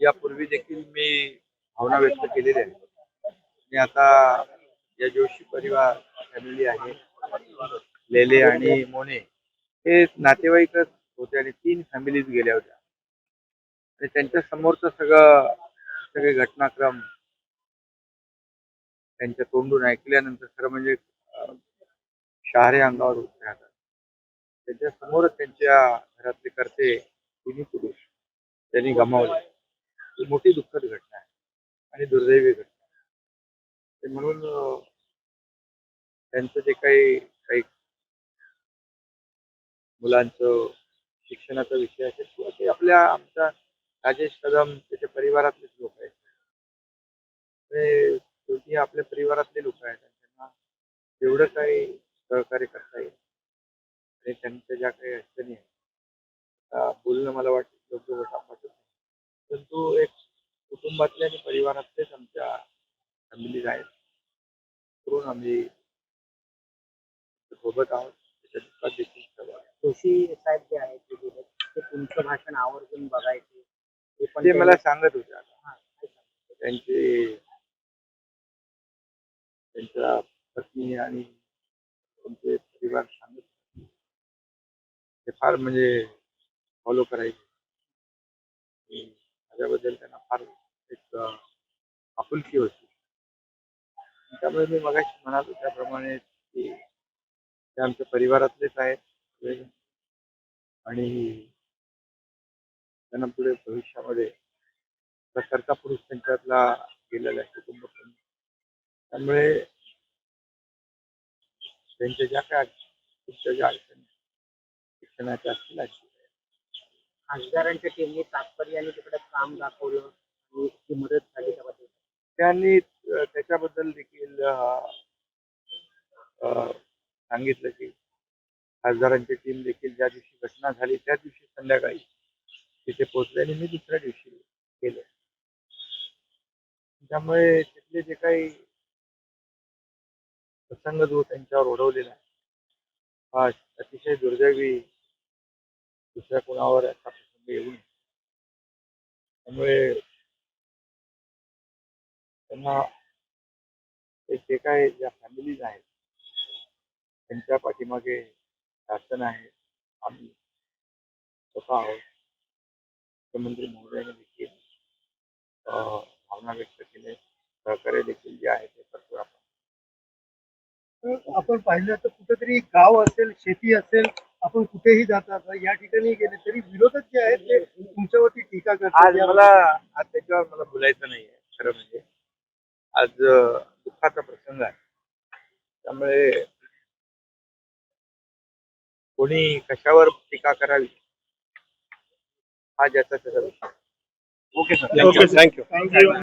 यापूर्वी देखील मी भावना व्यक्त केलेल्या आहेत आणि आता या जोशी परिवार फॅमिली आहे, लेले आणि मोने हे नातेवाईकच होते आणि 3 फॅमिलीज गेल्या होत्या आणि त्यांच्या समोरचं सगळे घटनाक्रम त्यांच्या तोंडून ऐकल्यानंतर खरं म्हणजे शहारे अंगावर उभे राहतात. त्यांच्या समोरच त्यांच्या घरातले करते तिन्ही पुरुष त्यांनी गमावले. ही मोठी दुःखद घटना आहे आणि दुर्दैवी घटना आहे. ते म्हणून त्यांचं जे काही काही मुलांचं शिक्षणाचा विषय असेल किंवा ते आमच्या राजेश कदम त्याच्या परिवारातलेच लोक आहेत. ते शेवटी आपल्या परिवारातले लोक आहेत आणि त्यांना जेवढं काही सहकार्य करता येईल आणि त्यांच्या ज्या काही अडचणी आहेत बोलणं मला वाटतं योग्य गोष्ट वाटत नाही. परंतु एक कुटुंबातले आणि परिवारातलेच आमच्या फॅमिलीज आहेत करून आम्ही सोबत आहोत त्याच्या दुःखात देखील सहभागी आहोत. जोशी साहेब जे आहेत ते गेले, ते तुमचं भाषण आवर्जून बघायचे. ते मला सांगत होते आता काय सांगता? त्यांच्या पत्नी आणि त्यांचे परिवार सांगत होते. ते फार म्हणजे फॉलो करायचे. माझ्याबद्दल त्यांना फार एक आपुलकी होती. त्यामुळे मी मगाशी म्हणालो त्याप्रमाणे की ते आमच्या परिवारातलेच आहेत आणि त्यांना पुढे भविष्यामध्ये प्रकारचा पुरुष त्यांच्यातला गेलेला आहे कुटुंब प्रमुख. त्यामुळे त्यांच्या ज्या काय पुढच्या ज्या अडचणी शिक्षणाच्या असतील खासदारांच्या टीमने तात्पर्याने तिकडे काम दाखवलं आणि ती मदत झाली त्याबद्दल. त्यांनी त्याच्याबद्दल देखील सांगितलं की खासदारांची टीम देखील ज्या दिवशी घटना झाली त्या दिवशी संध्याकाळी तिथे पोहोचले आणि मी दुसऱ्या दिवशी गेलो. त्यामुळे तिथले जे काही प्रसंग जो त्यांच्यावर ओढवलेला आहे हा अतिशय दुर्दैवी दुसऱ्या कोणावर असा प्रसंग येऊ नये. त्यामुळे त्यांना जे काय ज्या फॅमिलीज आहेत त्यांच्या पाठीमागे शासन आहे, आम्ही स्वतः आहोत. मुख्यमंत्री महोदयाने देखील भावना व्यक्त केले, सहकार्य देखील जे आहे ते करतो आपण. आपण पाहिलं तर कुठेतरी गाव असेल, शेती असेल, आपण कुठेही जातात या ठिकाणी गेले तरी विरोधक जे आहेत ते तुमच्यावरती टीका करतात. आज त्याच्यावर मला बोलायचं नाहीये. खरं म्हणजे आज दुःखाचा प्रसंग आहे. त्यामुळे कोणी कशावर टीका करावी हा ज्याचा त्याचा विषय. Okay sir, thank you.